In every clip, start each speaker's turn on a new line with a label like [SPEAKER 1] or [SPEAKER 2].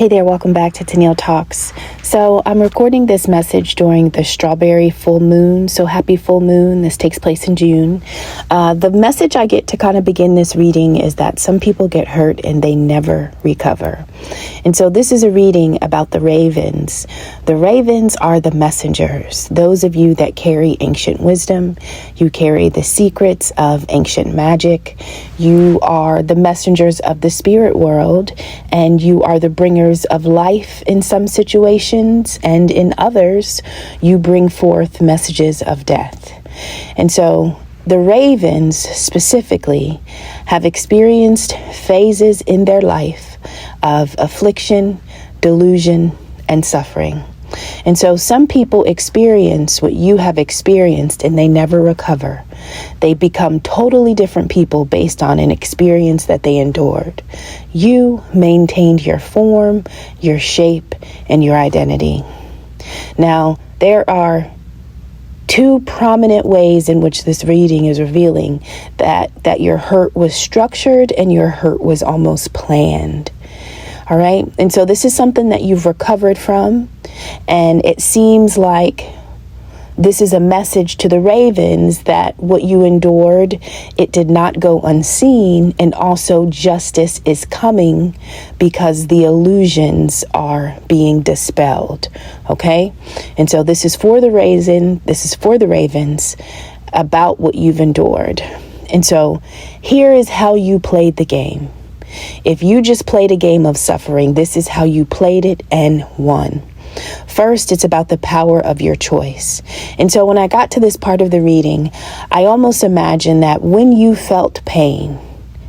[SPEAKER 1] Hey there, welcome back to Tennille Talks. So I'm recording this message during the strawberry full moon. So happy full moon. This takes place in June. The message I get to kind of begin this reading is that some people get hurt and they never recover. And so this is a reading about the ravens. The ravens are the messengers. Those of you that carry ancient wisdom, you carry the secrets of ancient magic. You are the messengers of the spirit world, and you are the bringers of life in some situations, and in others, you bring forth messages of death. And so the ravens specifically have experienced phases in their life of affliction, delusion, and suffering. And so some people experience what you have experienced and they never recover. They become totally different people based on an experience that they endured. You maintained your form, your shape, and your identity. Now, there are two prominent ways in which this reading is revealing that your hurt was structured and your hurt was almost planned. All right. And so this is something that you've recovered from. And it seems like this is a message to the ravens that what you endured, it did not go unseen. And also justice is coming because the illusions are being dispelled. Okay. And so this is for the ravens about what you've endured. And so here is how you played the game. If you just played a game of suffering, this is how you played it and won. First, it's about the power of your choice. And so when I got to this part of the reading, I almost imagined that when you felt pain,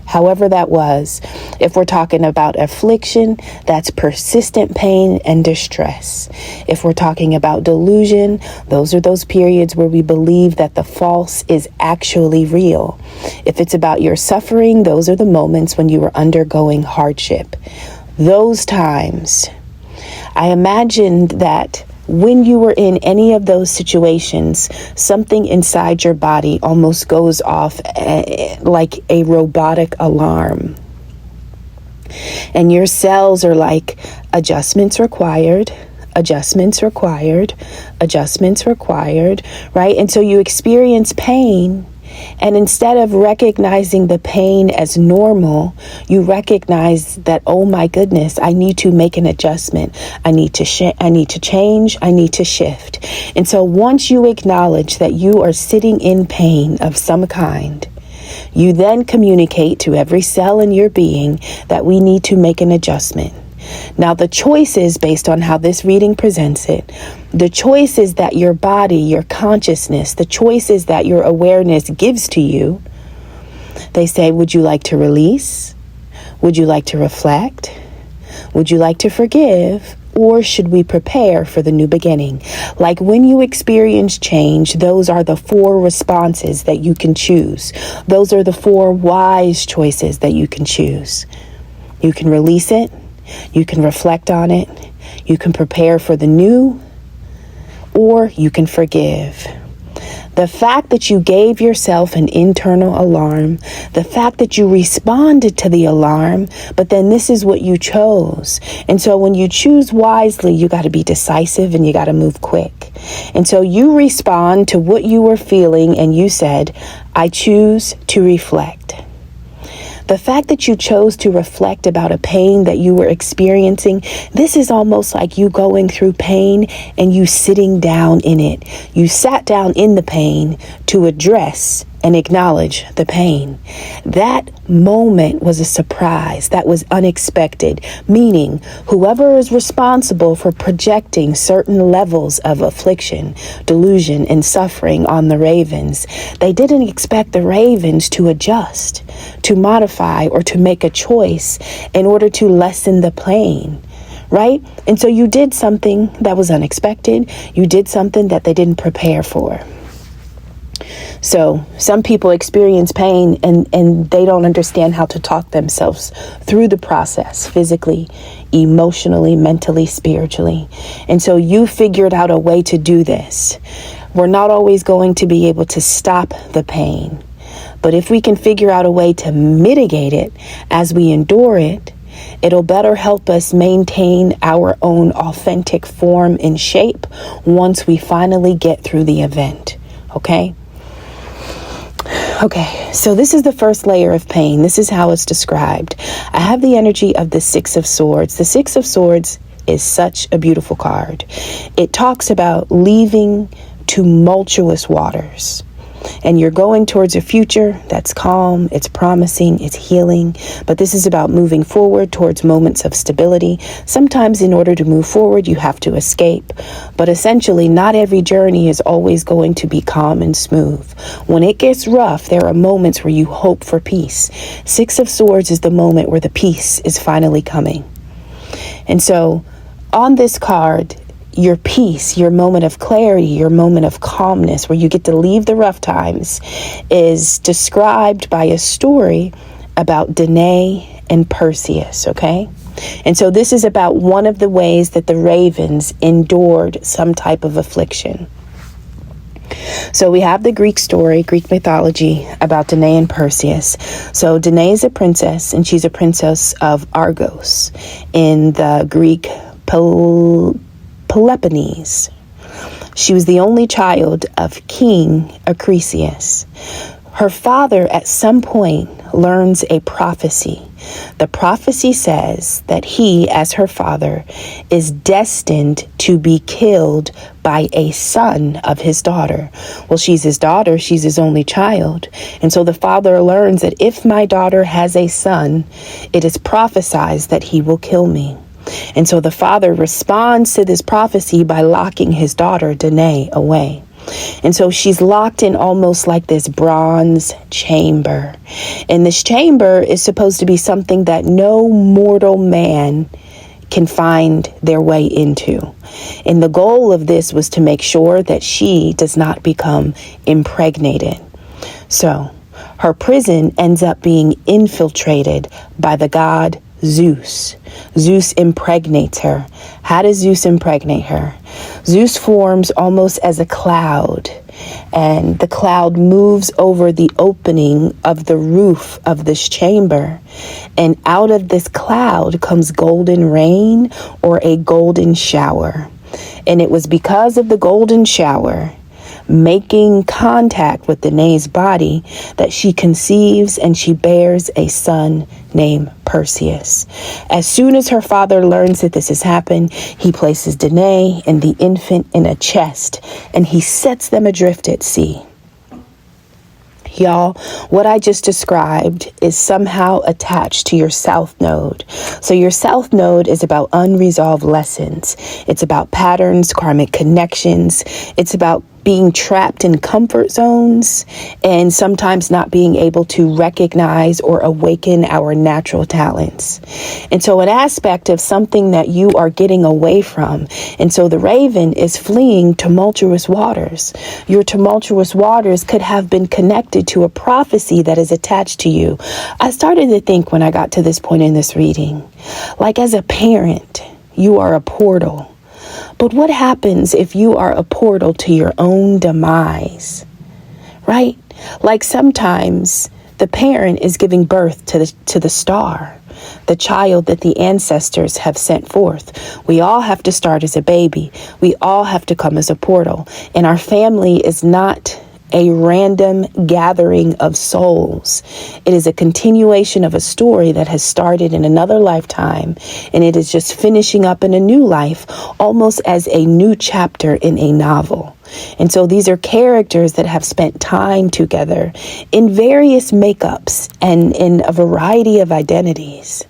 [SPEAKER 1] however that was, if we're talking about affliction, that's persistent pain and distress. If we're talking about delusion, those are those periods where we believe that the false is actually real. If it's about your suffering, those are the moments when you are undergoing hardship. Those times, I imagined that when you were in any of those situations, something inside your body almost goes off like a robotic alarm. And your cells are like, adjustments required, adjustments required, adjustments required, right? And so you experience pain. And instead of recognizing the pain as normal, you recognize that, oh my goodness, I need to make an adjustment. I need to change. I need to shift. And so once you acknowledge that you are sitting in pain of some kind, you then communicate to every cell in your being that we need to make an adjustment. Now, the choice is based on how this reading presents it. The choice is that your body, your consciousness, the choices that your awareness gives to you. They say, would you like to release? Would you like to reflect? Would you like to forgive? Or should we prepare for the new beginning? Like when you experience change, those are the 4 responses that you can choose. Those are the 4 wise choices that you can choose. You can release it. You can reflect on it. You can prepare for the new, or you can forgive. The fact that you gave yourself an internal alarm, the fact that you responded to the alarm, but then this is what you chose. And so when you choose wisely, you got to be decisive and you got to move quick. And so you respond to what you were feeling and you said, I choose to reflect. The fact that you chose to reflect about a pain that you were experiencing, this is almost like you going through pain and you sitting down in it. You sat down in the pain to address and acknowledge the pain. That moment was a surprise. That was unexpected, meaning whoever is responsible for projecting certain levels of affliction, delusion, and suffering on the ravens, they didn't expect the ravens to adjust, to modify, or to make a choice in order to lessen the pain. Right? And so you did something that was unexpected. You did something that they didn't prepare for. So some people experience pain and they don't understand how to talk themselves through the process, physically, emotionally, mentally, spiritually. And so you figured out a way to do this. We're not always going to be able to stop the pain, but if we can figure out a way to mitigate it as we endure it, It'll better help us maintain our own authentic form and shape once we finally get through the event. Okay? Okay, so this is the first layer of pain. This is how it's described. I have the energy of the Six of Swords. The Six of Swords is such a beautiful card. It talks about leaving tumultuous waters. And you're going towards a future that's calm, it's promising, it's healing. But this is about moving forward towards moments of stability. Sometimes in order to move forward, you have to escape. But essentially, not every journey is always going to be calm and smooth. When it gets rough, there are moments where you hope for peace. Six of Swords is the moment where the peace is finally coming. And so on this card, your peace, your moment of clarity, your moment of calmness, where you get to leave the rough times, is described by a story about Danae and Perseus, okay? And so this is about one of the ways that the ravens endured some type of affliction. So we have the Greek story, Greek mythology about Danae and Perseus. So Danae is a princess, and she's a princess of Argos in the Greek Peloponnese. She was the only child of King Acrisius. Her father at some point learns a prophecy. The prophecy says that he, as her father, is destined to be killed by a son of his daughter. Well, she's his daughter, she's his only child. And so the father learns that if my daughter has a son, it is prophesied that he will kill me. And so the father responds to this prophecy by locking his daughter, Danae, away. And so she's locked in almost like this bronze chamber. And this chamber is supposed to be something that no mortal man can find their way into. And the goal of this was to make sure that she does not become impregnated. So her prison ends up being infiltrated by the god Zeus. Zeus impregnates her. How does Zeus impregnate her? Zeus forms almost as a cloud, and the cloud moves over the opening of the roof of this chamber. And out of this cloud comes golden rain or a golden shower. And it was because of the golden shower making contact with Danae's body that she conceives and she bears a son named Perseus. As soon as her father learns that this has happened, he places Danae and the infant in a chest and he sets them adrift at sea. Y'all, what I just described is somehow attached to your South Node. So your South Node is about unresolved lessons. It's about patterns, karmic connections. It's about being trapped in comfort zones and sometimes not being able to recognize or awaken our natural talents. And so an aspect of something that you are getting away from. And so the raven is fleeing tumultuous waters. Your tumultuous waters could have been connected to a prophecy that is attached to you. I started to think when I got to this point in this reading, like as a parent, you are a portal. But what happens if you are a portal to your own demise, right? Like sometimes the parent is giving birth to the star, the child that the ancestors have sent forth. We all have to start as a baby. We all have to come as a portal. And our family is not a random gathering of souls. It is a continuation of a story that has started in another lifetime, and it is just finishing up in a new life, almost as a new chapter in a novel. And so these are characters that have spent time together in various makeups and in a variety of identities.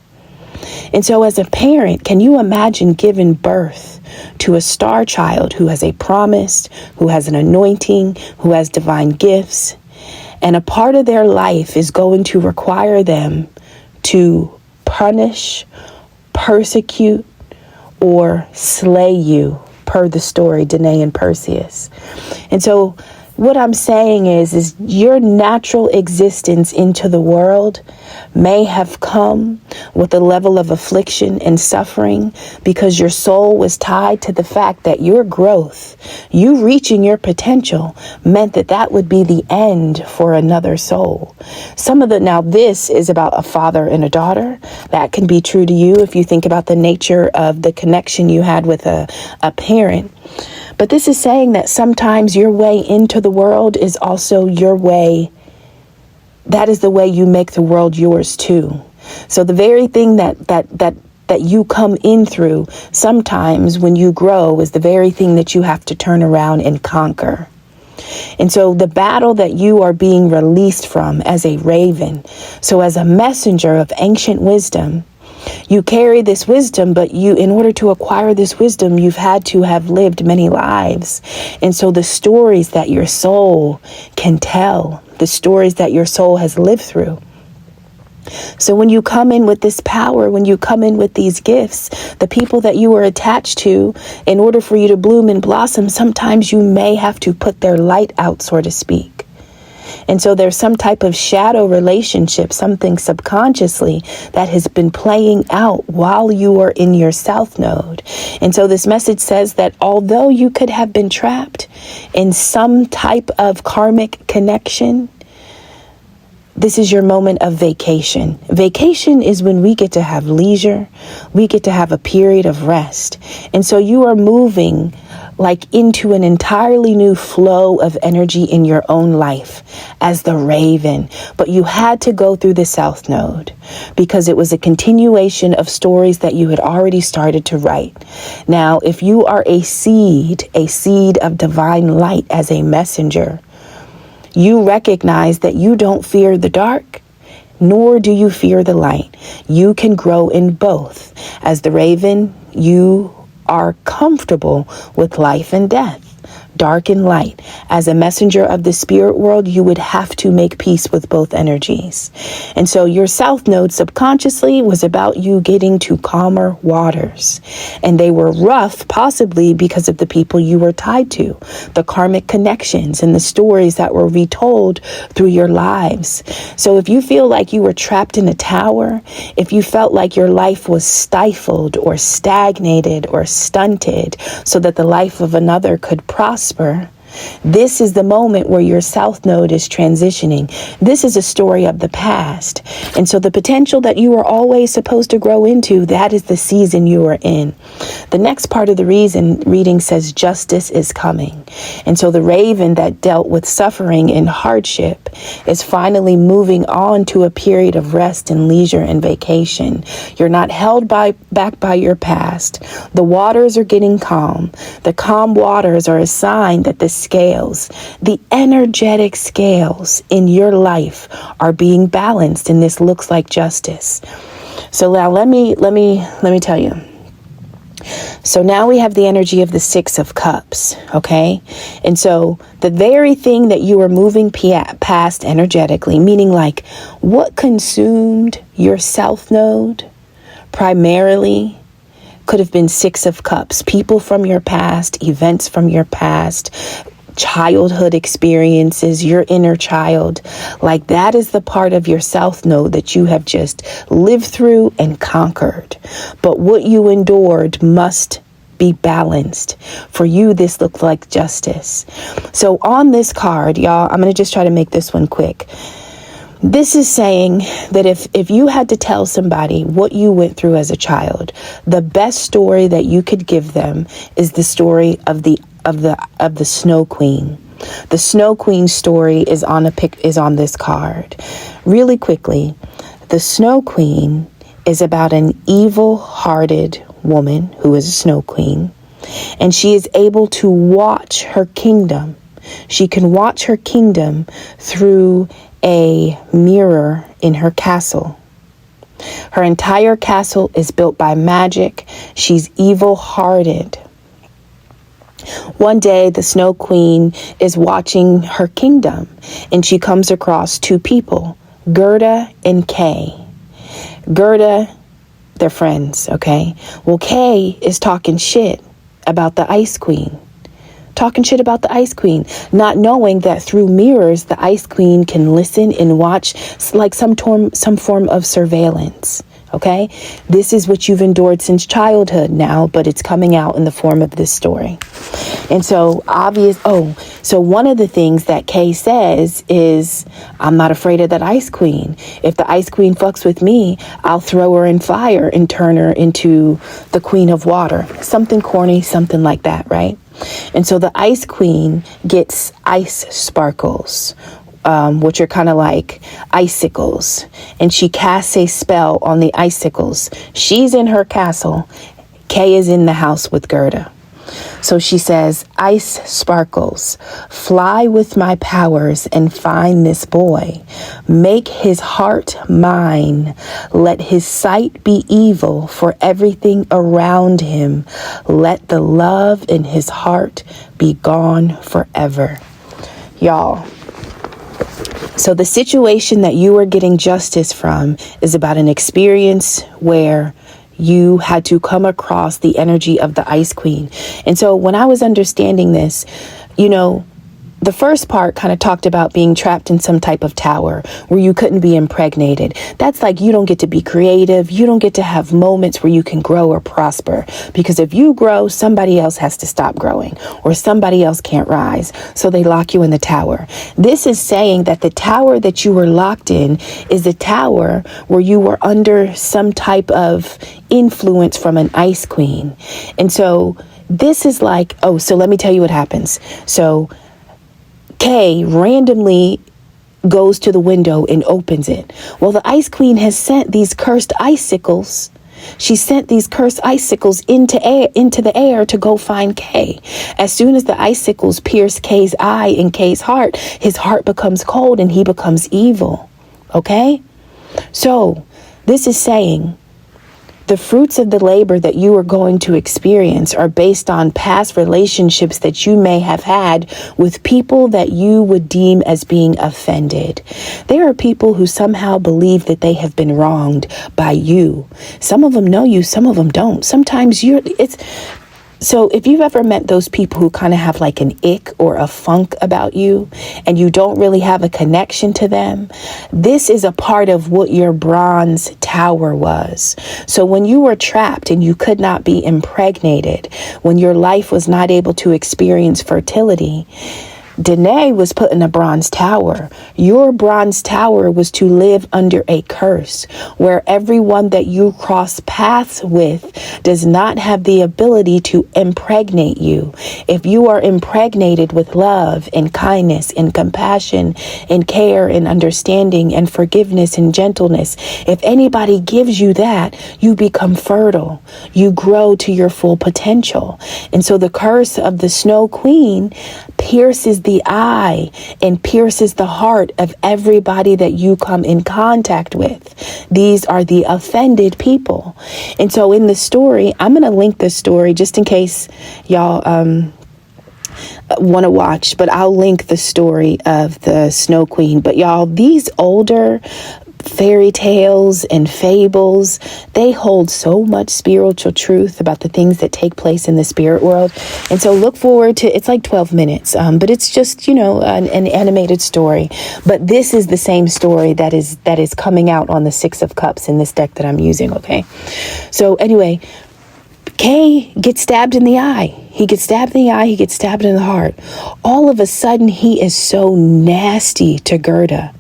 [SPEAKER 1] And so as a parent, can you imagine giving birth to a star child who has a promise, who has an anointing, who has divine gifts, and a part of their life is going to require them to punish, persecute, or slay you, per the story Danae and Perseus. And so What I'm saying is your natural existence into the world may have come with a level of affliction and suffering because your soul was tied to the fact that your growth, you reaching your potential, meant that that would be the end for another soul. Now this is about a father and a daughter. That can be true to you if you think about the nature of the connection you had with a parent. But this is saying that sometimes your way into the world is also your way. That is the way you make the world yours too. So the very thing that you come in through, sometimes when you grow, is the very thing that you have to turn around and conquer. And so the battle that you are being released from as a raven, so as a messenger of ancient wisdom, you carry this wisdom, but in order to acquire this wisdom, you've had to have lived many lives. And so the stories that your soul can tell, the stories that your soul has lived through. So when you come in with this power, when you come in with these gifts, the people that you were attached to, in order for you to bloom and blossom, sometimes you may have to put their light out, so to speak. And so there's some type of shadow relationship, something subconsciously that has been playing out while you are in your South Node. And so this message says that although you could have been trapped in some type of karmic connection, this is your moment of vacation. Vacation is when we get to have leisure. We get to have a period of rest. And so you are moving like into an entirely new flow of energy in your own life as the raven. But you had to go through the South Node because it was a continuation of stories that you had already started to write. Now, if you are a seed of divine light as a messenger, you recognize that you don't fear the dark, nor do you fear the light. You can grow in both. As the raven, you are comfortable with life and death, dark and light. As a messenger of the spirit world, you would have to make peace with both energies. And so your South Node subconsciously was about you getting to calmer waters. And they were rough, possibly because of the people you were tied to, the karmic connections and the stories that were retold through your lives. So if you feel like you were trapped in a tower, if you felt like your life was stifled or stagnated or stunted so that the life of another could prosper, this is the moment where your South Node is transitioning. This is a story of the past. And so the potential that you were always supposed to grow into, that is the season you are in. The next part of the reading says justice is coming. And so the raven that dealt with suffering and hardship is finally moving on to a period of rest and leisure and vacation. You're not held back by your past. The waters are getting calm. The calm waters are a sign that the energetic scales in your life are being balanced, and this looks like justice. So now let me tell you. So now we have the energy of the Six of Cups, okay? And so the very thing that you are moving past energetically, meaning like what consumed your South Node primarily could have been Six of Cups, people from your past, events from your past, childhood experiences, your inner child. Like that is the part of your South Node that you have just lived through and conquered. But what you endured must be balanced. For you, this looked like justice. So on this card, y'all, I'm going to just try to make this one quick. This is saying that if you had to tell somebody what you went through as a child, the best story that you could give them is the story of the Snow Queen. The Snow Queen story is on this card. Really quickly, the Snow Queen is about an evil-hearted woman who is a Snow Queen, and she is able to watch her kingdom. She can watch her kingdom through a mirror in her castle. Her entire castle is built by magic. She's evil-hearted. One day, the Snow Queen is watching her kingdom, and she comes across two people, Gerda and Kay. Gerda, they're friends, okay? Well, Kay is talking shit about the Ice Queen, talking shit about the Ice Queen, not knowing that through mirrors, the Ice Queen can listen and watch like some form of surveillance. Okay, this is what you've endured since childhood now, but it's coming out in the form of this story. And so so one of the things that Kay says is, I'm not afraid of that Ice Queen. If the Ice Queen fucks with me, I'll throw her in fire and turn her into the Queen of Water. Something corny, something like that, right? And so the Ice Queen gets ice sparkles, which are kind of like icicles. And she casts a spell on the icicles. She's in her castle. Kay is in the house with Gerda. So she says, ice sparkles, fly with my powers and find this boy. Make his heart mine. Let his sight be evil for everything around him. Let the love in his heart be gone forever. Y'all. So the situation that you are getting justice from is about an experience where you had to come across the energy of the Ice Queen. And so when I was understanding this, the first part kind of talked about being trapped in some type of tower where you couldn't be impregnated. That's like you don't get to be creative. You don't get to have moments where you can grow or prosper. Because if you grow, somebody else has to stop growing or somebody else can't rise. So they lock you in the tower. This is saying that the tower that you were locked in is a tower where you were under some type of influence from an Ice Queen. And so this is like, so let me tell you what happens. So Kay randomly goes to the window and opens it. Well, the Ice Queen has sent these cursed icicles. She sent these cursed icicles into the air to go find Kay. As soon as the icicles pierce Kay's eye and Kay's heart, his heart becomes cold and he becomes evil. Okay? So this is saying the fruits of the labor that you are going to experience are based on past relationships that you may have had with people that you would deem as being offended. There are people who somehow believe that they have been wronged by you. Some of them know you, some of them don't. Sometimes so if you've ever met those people who kind of have like an ick or a funk about you and you don't really have a connection to them, this is a part of what your bronze tower was. So when you were trapped and you could not be impregnated, when your life was not able to experience fertility, Danae was put in a bronze tower. Your bronze tower was to live under a curse where everyone that you cross paths with does not have the ability to impregnate you. If you are impregnated with love and kindness and compassion and care and understanding and forgiveness and gentleness, if anybody gives you that, you become fertile. You grow to your full potential. And so the curse of the Snow Queen pierces the eye and pierces the heart of everybody that you come in contact with. These are the offended people. And so in the story, I'm going to link this story just in case y'all want to watch, but I'll link the story of the Snow Queen. But y'all, these older fairy tales and fables, they hold so much spiritual truth about the things that take place in the spirit world. And so look forward to, it's like 12 minutes, but it's just, an animated story. But this is the same story that is coming out on the Six of Cups in this deck that I'm using. Okay. So anyway, Kay gets stabbed in the eye. He gets stabbed in the eye. He gets stabbed in the heart. All of a sudden, he is so nasty to Gerda.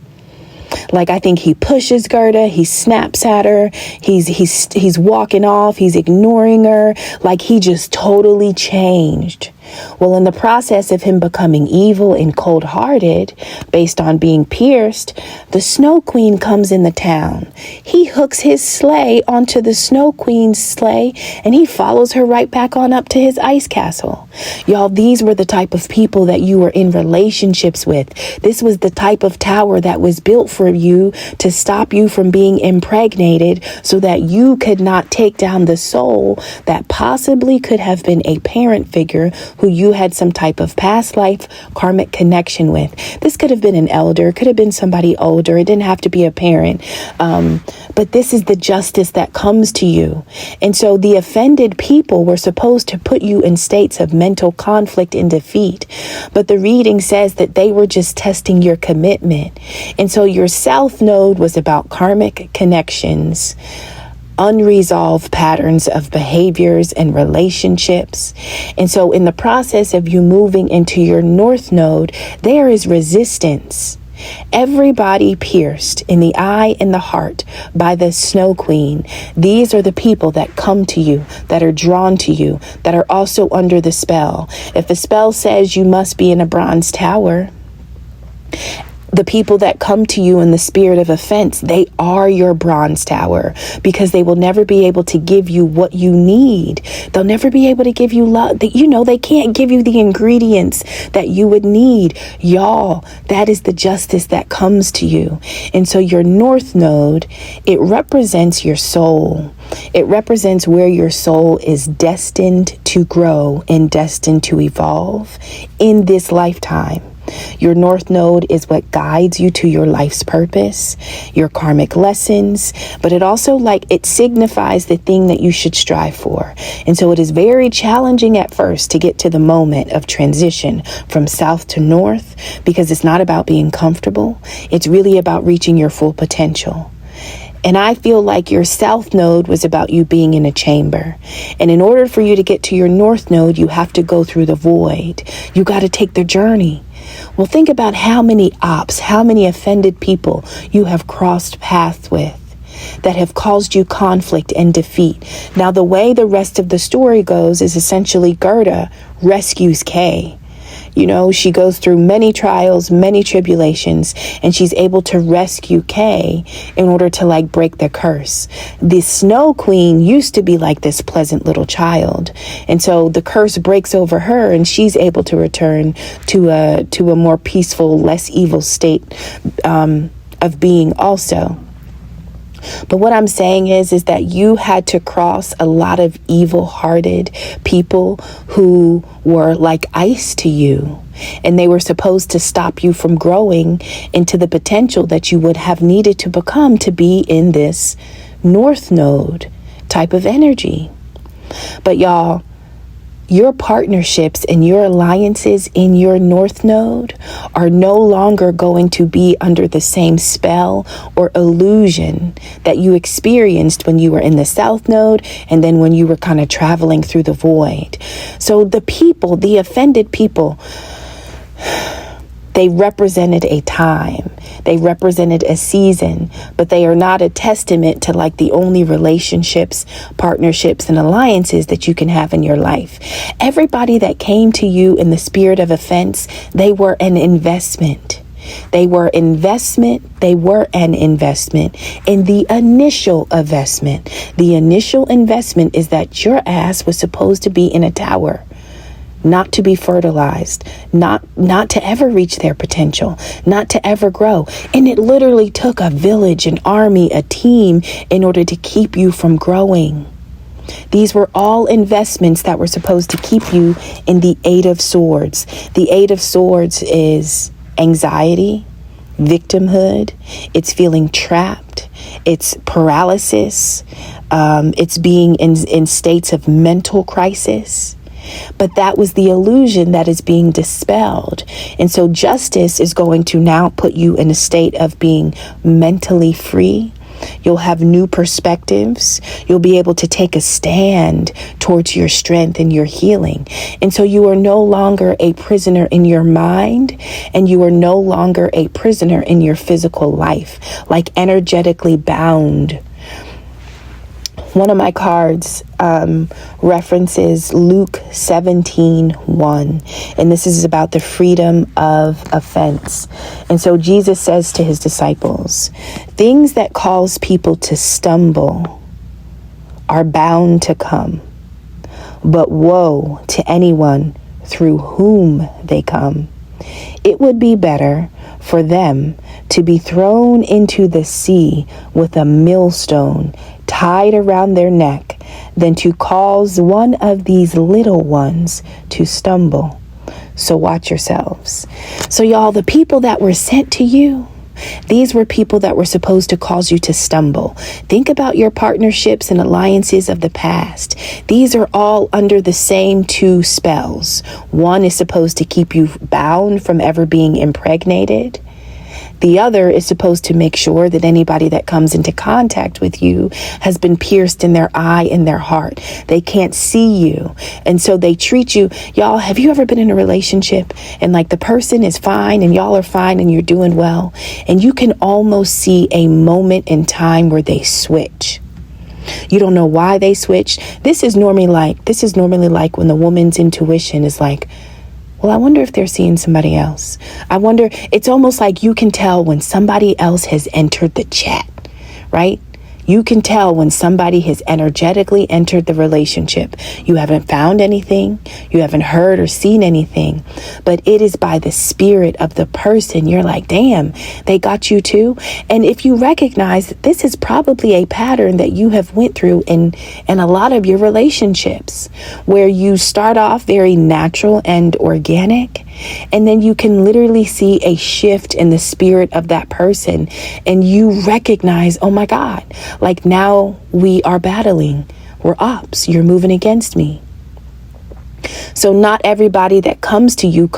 [SPEAKER 1] Like, I think he pushes Gerda, he snaps at her, he's walking off, he's ignoring her, like he just totally changed. Well, in the process of him becoming evil and cold-hearted, based on being pierced, the Snow Queen comes in the town. He hooks his sleigh onto the Snow Queen's sleigh, and he follows her right back on up to his ice castle. Y'all, these were the type of people that you were in relationships with. This was the type of tower that was built for you to stop you from being impregnated so that you could not take down the soul that possibly could have been a parent figure who you had some type of past life karmic connection with. This could have been an elder, could have been somebody older. It didn't have to be a parent. But this is the justice that comes to you. And so the offended people were supposed to put you in states of mental conflict and defeat. But the reading says that they were just testing your commitment. And so your south node was about karmic connections, unresolved patterns of behaviors and relationships. And so in the process of you moving into your north node, there is resistance. Everybody pierced in the eye and the heart by the Snow Queen. These are the people that come to you, that are drawn to you, that are also under the spell. If a spell says you must be in a bronze tower, the people that come to you in the spirit of offense, they are your bronze tower, because they will never be able to give you what you need. They'll never be able to give you love. They can't give you the ingredients that you would need. Y'all, that is the justice that comes to you. And so your north node, it represents your soul. It represents where your soul is destined to grow and destined to evolve in this lifetime. Your north node is what guides you to your life's purpose, your karmic lessons, but it also it signifies the thing that you should strive for. And so it is very challenging at first to get to the moment of transition from south to north, because it's not about being comfortable. It's really about reaching your full potential. And I feel like your south node was about you being in a chamber. And in order for you to get to your north node, you have to go through the void. You got to take the journey. Well, think about how many offended people you have crossed paths with that have caused you conflict and defeat. Now, the way the rest of the story goes is essentially Gerda rescues Kay. She goes through many trials, many tribulations, and she's able to rescue Kay in order to break the curse. The Snow Queen used to be like this pleasant little child. And so the curse breaks over her, and she's able to return to a more peaceful, less evil state of being also. But what I'm saying is that you had to cross a lot of evil-hearted people who were like ice to you. And they were supposed to stop you from growing into the potential that you would have needed to become to be in this north node type of energy. But y'all, your partnerships and your alliances in your north node are no longer going to be under the same spell or illusion that you experienced when you were in the south node and then when you were kind of traveling through the void. So the offended people, they represented a time. They represented a season, but they are not a testament to the only relationships, partnerships, and alliances that you can have in your life. Everybody that came to you in the spirit of offense, they were an investment. They were an investment in the initial investment. The initial investment is that your ass was supposed to be in a tower, not to be fertilized, not to ever reach their potential, not to ever grow. And it literally took a village, an army, a team in order to keep you from growing. These were all investments that were supposed to keep you in the Eight of Swords. The Eight of Swords is anxiety, victimhood, it's feeling trapped, it's paralysis, it's being in states of mental crisis. But that was the illusion that is being dispelled. And so justice is going to now put you in a state of being mentally free. You'll have new perspectives. You'll be able to take a stand towards your strength and your healing. And so you are no longer a prisoner in your mind, and you are no longer a prisoner in your physical life, energetically bound. One of my cards references Luke 17:1, and this is about the freedom of offense. And so Jesus says to his disciples, things that cause people to stumble are bound to come, but woe to anyone through whom they come. It would be better for them to be thrown into the sea with a millstone tied around their neck than to cause one of these little ones to stumble. So watch yourselves. So y'all, the people that were sent to you, these were people that were supposed to cause you to stumble. Think about your partnerships and alliances of the past. These are all under the same two spells. One is supposed to keep you bound from ever being impregnated. The other is supposed to make sure that anybody that comes into contact with you has been pierced in their eye and their heart. They can't see you. And so they treat you. Y'all, have you ever been in a relationship and like the person is fine and y'all are fine and you're doing well, and you can almost see a moment in time where they switch? You don't know why they switched. This is normally like when the woman's intuition is like, well, I wonder if they're seeing somebody else. I wonder, it's almost like you can tell when somebody else has entered the chat, right? You can tell when somebody has energetically entered the relationship. You haven't found anything. You haven't heard or seen anything, but it is by the spirit of the person. You're like, damn, they got you too. And if you recognize that this is probably a pattern that you have went through in a lot of your relationships, where you start off very natural and organic, and then you can literally see a shift in the spirit of that person. And you recognize, oh my God, like now we are battling. We're ops. You're moving against me. So not everybody that comes to you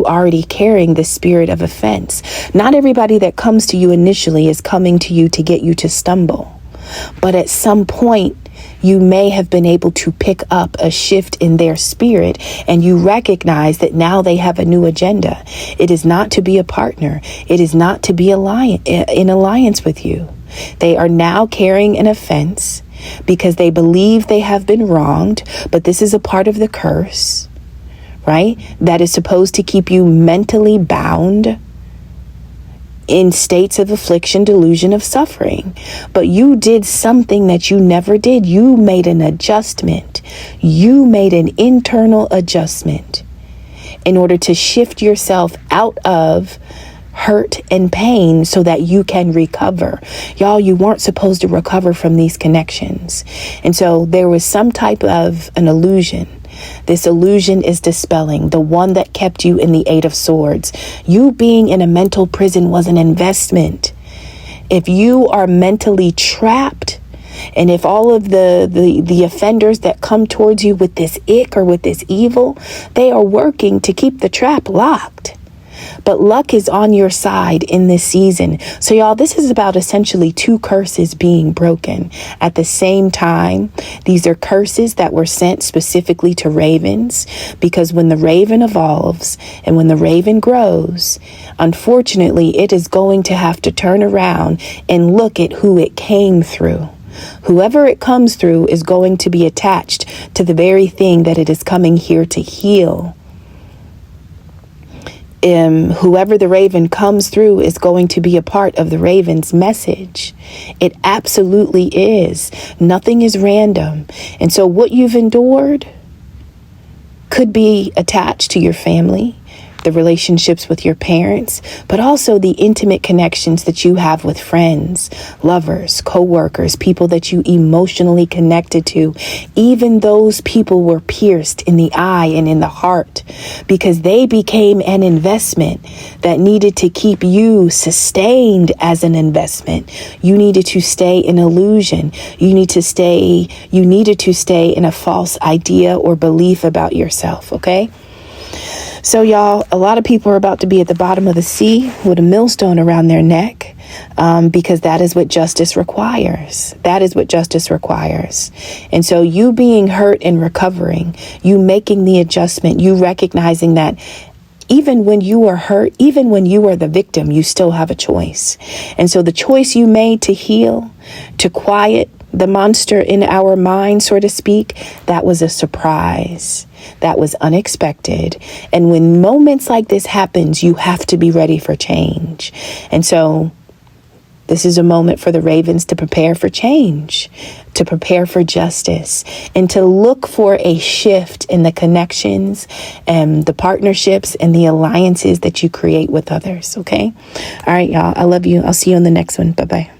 [SPEAKER 1] already carrying the spirit of offense. Not everybody that comes to you initially is coming to you to get you to stumble. But at some point, you may have been able to pick up a shift in their spirit, and you recognize that now they have a new agenda. It is not to be a partner. It is not to be in alliance with you. They are now carrying an offense because they believe they have been wronged, but this is a part of the curse, right? That is supposed to keep you mentally bound in states of affliction, delusion, of suffering. But you did something that you never did. You made an adjustment. You made an internal adjustment in order to shift yourself out of hurt and pain so that you can recover. Y'all, you weren't supposed to recover from these connections. And so there was some type of an illusion. This illusion is dispelling. The one that kept you in the Eight of Swords. You being in a mental prison was an investment. If you are mentally trapped, and if all of the offenders that come towards you with this ick or with this evil, they are working to keep the trap locked. But luck is on your side in this season. So y'all, this is about essentially two curses being broken at the same time. These are curses that were sent specifically to ravens, because when the raven evolves and when the raven grows, unfortunately, it is going to have to turn around and look at who it came through. Whoever it comes through is going to be attached to the very thing that it is coming here to heal. Whoever the raven comes through is going to be a part of the raven's message. It absolutely is. Nothing is random. And so what you've endured could be attached to your family, the relationships with your parents, but also the intimate connections that you have with friends, lovers, co-workers, people that you emotionally connected to. Even those people were pierced in the eye and in the heart because they became an investment that needed to keep you sustained as an investment. You needed to stay in illusion. You needed to stay in a false idea or belief about yourself, okay? So y'all, a lot of people are about to be at the bottom of the sea with a millstone around their neck, because that is what justice requires. That is what justice requires. And so you being hurt and recovering, you making the adjustment, you recognizing that even when you are hurt, even when you are the victim, you still have a choice. And so the choice you made to heal, to quiet the monster in our mind, so to speak, that was a surprise. That was unexpected. And when moments like this happens, you have to be ready for change. And so this is a moment for the ravens to prepare for change, to prepare for justice, and to look for a shift in the connections and the partnerships and the alliances that you create with others. Okay. All right, y'all. I love you. I'll see you on the next one. Bye-bye.